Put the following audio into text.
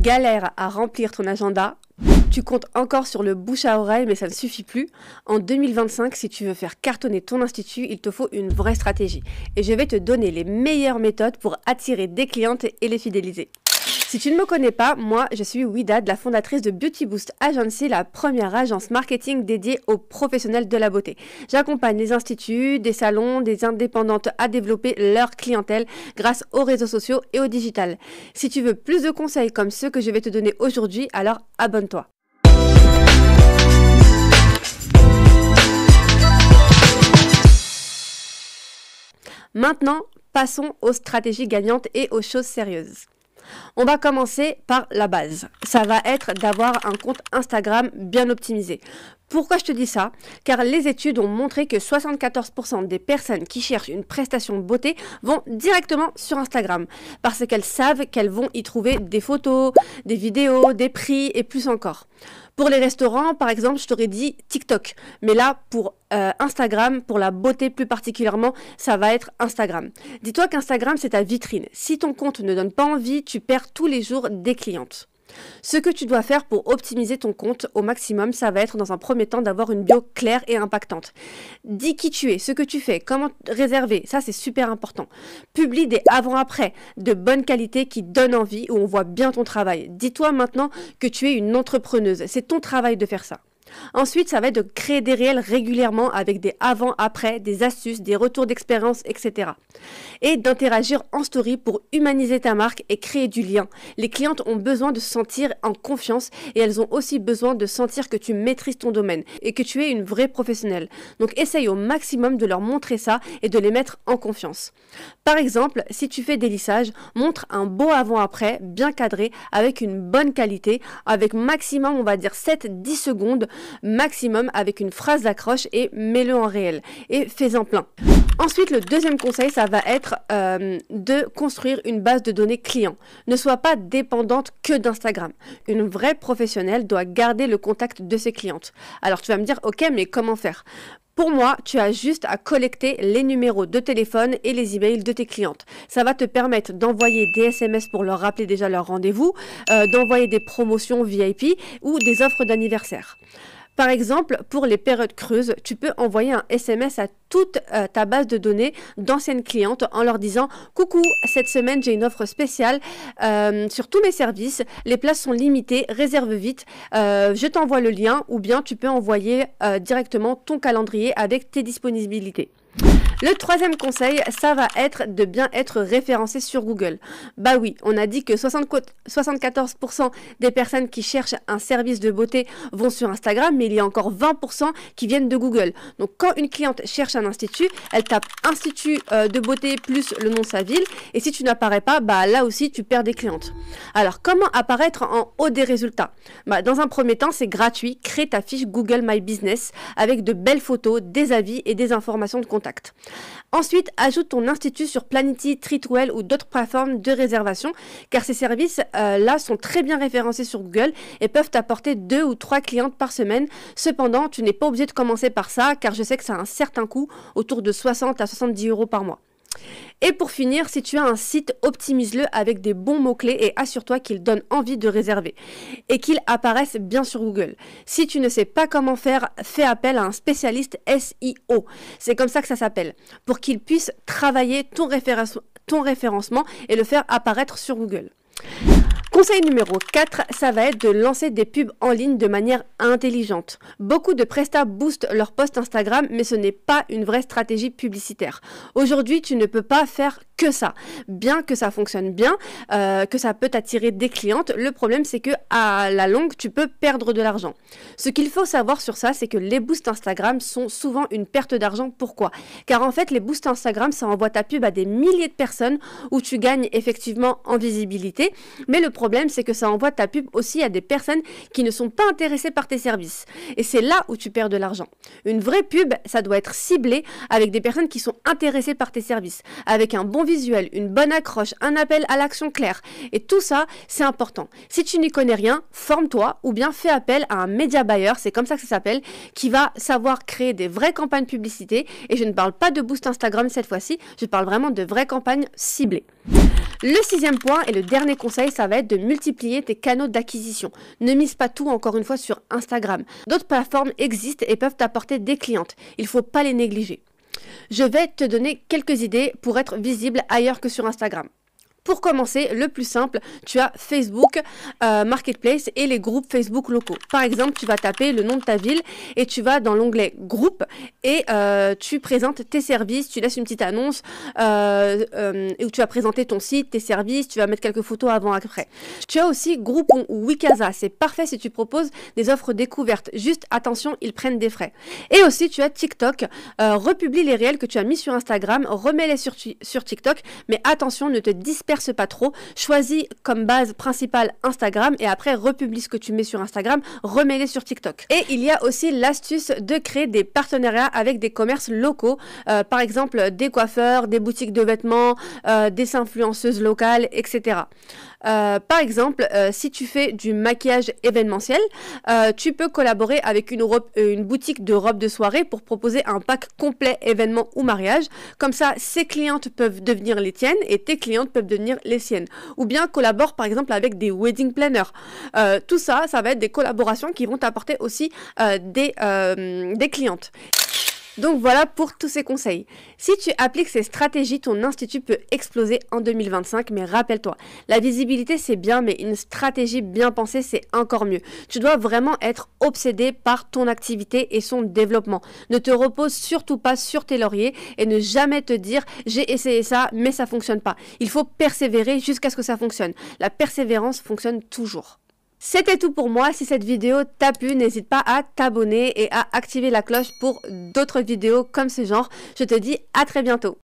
galères à remplir ton agenda, tu comptes encore sur le bouche à oreille, mais ça ne suffit plus. En 2025, si tu veux faire cartonner ton institut, il te faut une vraie stratégie. Et je vais te donner les meilleures méthodes pour attirer des clientes et les fidéliser. Si tu ne me connais pas, moi je suis Widad, la fondatrice de Beauty Boost Agency, la première agence marketing dédiée aux professionnels de la beauté. J'accompagne les instituts, des salons, des indépendantes à développer leur clientèle grâce aux réseaux sociaux et au digital. Si tu veux plus de conseils comme ceux que je vais te donner aujourd'hui, alors abonne-toi. Maintenant, passons aux stratégies gagnantes et aux choses sérieuses. On va commencer par la base. Ça va être d'avoir un compte Instagram bien optimisé. Pourquoi je te dis ça? Car les études ont montré que 74% des personnes qui cherchent une prestation de beauté vont directement sur Instagram parce qu'elles savent qu'elles vont y trouver des photos, des vidéos, des prix et plus encore. Pour les restaurants, par exemple, je t'aurais dit TikTok. Mais là, pour Instagram, pour la beauté plus particulièrement, ça va être Instagram. Dis-toi qu'Instagram, c'est ta vitrine. Si ton compte ne donne pas envie, tu perds tous les jours des clientes. Ce que tu dois faire pour optimiser ton compte au maximum, ça va être dans un premier temps d'avoir une bio claire et impactante. Dis qui tu es, ce que tu fais, comment réserver, ça c'est super important. Publie des avant-après de bonne qualité qui donnent envie, où on voit bien ton travail. Dis-toi maintenant que tu es une entrepreneuse, c'est ton travail de faire ça. Ensuite, ça va être de créer des réels régulièrement avec des avant-après, des astuces, des retours d'expérience, etc. Et d'interagir en story pour humaniser ta marque et créer du lien. Les clientes ont besoin de se sentir en confiance et elles ont aussi besoin de sentir que tu maîtrises ton domaine et que tu es une vraie professionnelle. Donc, essaye au maximum de leur montrer ça et de les mettre en confiance. Par exemple, si tu fais des lissages, montre un beau avant-après bien cadré avec une bonne qualité, avec maximum, on va dire 7-10 secondes maximum avec une phrase d'accroche et mets-le en réel et fais-en plein. Ensuite, le deuxième conseil, ça va être de construire une base de données clients. Ne sois pas dépendante que d'Instagram. Une vraie professionnelle doit garder le contact de ses clientes. Alors tu vas me dire, ok, mais comment faire ? Pour moi, tu as juste à collecter les numéros de téléphone et les emails de tes clientes. Ça va te permettre d'envoyer des SMS pour leur rappeler déjà leur rendez-vous, d'envoyer des promotions VIP ou des offres d'anniversaire. Par exemple, pour les périodes creuses, tu peux envoyer un SMS à toute ta base de données d'anciennes clientes en leur disant « Coucou, cette semaine, j'ai une offre spéciale sur tous mes services. Les places sont limitées, réserve vite. Je t'envoie le lien ou bien tu peux envoyer directement ton calendrier avec tes disponibilités. » Le troisième conseil, ça va être de bien être référencé sur Google. Bah oui, on a dit que 74% des personnes qui cherchent un service de beauté vont sur Instagram, mais il y a encore 20% qui viennent de Google. Donc quand une cliente cherche un institut, elle tape institut de beauté plus le nom de sa ville, et si tu n'apparais pas, bah là aussi tu perds des clientes. Alors comment apparaître en haut des résultats? Bah, dans un premier temps, c'est gratuit, crée ta fiche Google My Business avec de belles photos, des avis et des informations de contact. Ensuite, ajoute ton institut sur Planity, Treatwell ou d'autres plateformes de réservation car ces services-là sont très bien référencés sur Google et peuvent t'apporter 2 ou 3 clientes par semaine. Cependant, tu n'es pas obligé de commencer par ça car je sais que ça a un certain coût, autour de 60 à 70 € par mois. Et pour finir, si tu as un site, optimise-le avec des bons mots-clés et assure-toi qu'il donne envie de réserver et qu'il apparaisse bien sur Google. Si tu ne sais pas comment faire, fais appel à un spécialiste SEO. C'est comme ça que ça s'appelle, pour qu'il puisse travailler ton référencement et le faire apparaître sur Google. Conseil numéro 4, ça va être de lancer des pubs en ligne de manière intelligente. Beaucoup de prestats boostent leur post Instagram, mais ce n'est pas une vraie stratégie publicitaire. Aujourd'hui, tu ne peux pas faire que ça. Bien que ça fonctionne bien, que ça peut t'attirer des clientes, le problème c'est que à la longue, tu peux perdre de l'argent. Ce qu'il faut savoir sur ça, c'est que les boosts Instagram sont souvent une perte d'argent. Pourquoi? Car en fait, les boosts Instagram, ça envoie ta pub à des milliers de personnes où tu gagnes effectivement en visibilité, mais le problème, c'est que ça envoie ta pub aussi à des personnes qui ne sont pas intéressées par tes services. Et c'est là où tu perds de l'argent. Une vraie pub, ça doit être ciblé avec des personnes qui sont intéressées par tes services, avec un bon visuel, une bonne accroche, un appel à l'action clair. Et tout ça, c'est important. Si tu n'y connais rien, forme-toi ou bien fais appel à un média buyer, c'est comme ça que ça s'appelle, qui va savoir créer des vraies campagnes publicité. Et je ne parle pas de boost Instagram cette fois-ci, je parle vraiment de vraies campagnes ciblées. Le sixième point et le dernier conseil, ça va être de multiplier tes canaux d'acquisition. Ne mise pas tout encore une fois sur Instagram. D'autres plateformes existent et peuvent t'apporter des clientes. Il ne faut pas les négliger. Je vais te donner quelques idées pour être visible ailleurs que sur Instagram. Pour commencer, le plus simple, tu as Facebook Marketplace et les groupes Facebook locaux. Par exemple, tu vas taper le nom de ta ville et tu vas dans l'onglet groupe et tu présentes tes services, tu laisses une petite annonce où tu vas présenter ton site, tes services, tu vas mettre quelques photos avant-après. Tu as aussi Groupon ou Wikasa, c'est parfait si tu proposes des offres découvertes. Juste attention, ils prennent des frais. Et aussi, tu as TikTok, republie les réels que tu as mis sur Instagram, remets-les sur TikTok, mais attention, ne te disperse pas trop, choisis comme base principale Instagram et après republie ce que tu mets sur Instagram, remets-les sur TikTok. Et il y a aussi l'astuce de créer des partenariats avec des commerces locaux, par exemple des coiffeurs, des boutiques de vêtements, des influenceuses locales, etc. Par exemple, si tu fais du maquillage événementiel, tu peux collaborer avec une boutique de robes de soirée pour proposer un pack complet événement ou mariage. Comme ça, ses clientes peuvent devenir les tiennes et tes clientes peuvent devenir les siennes. Ou bien collabore par exemple avec des wedding planners. Tout ça, ça va être des collaborations qui vont t'apporter aussi des clientes. Donc voilà pour tous ces conseils. Si tu appliques ces stratégies, ton institut peut exploser en 2025, mais rappelle-toi, la visibilité c'est bien, mais une stratégie bien pensée c'est encore mieux. Tu dois vraiment être obsédé par ton activité et son développement. Ne te repose surtout pas sur tes lauriers et ne jamais te dire j'ai essayé ça mais ça fonctionne pas. Il faut persévérer jusqu'à ce que ça fonctionne. La persévérance fonctionne toujours. C'était tout pour moi. Si cette vidéo t'a plu, n'hésite pas à t'abonner et à activer la cloche pour d'autres vidéos comme ce genre. Je te dis à très bientôt.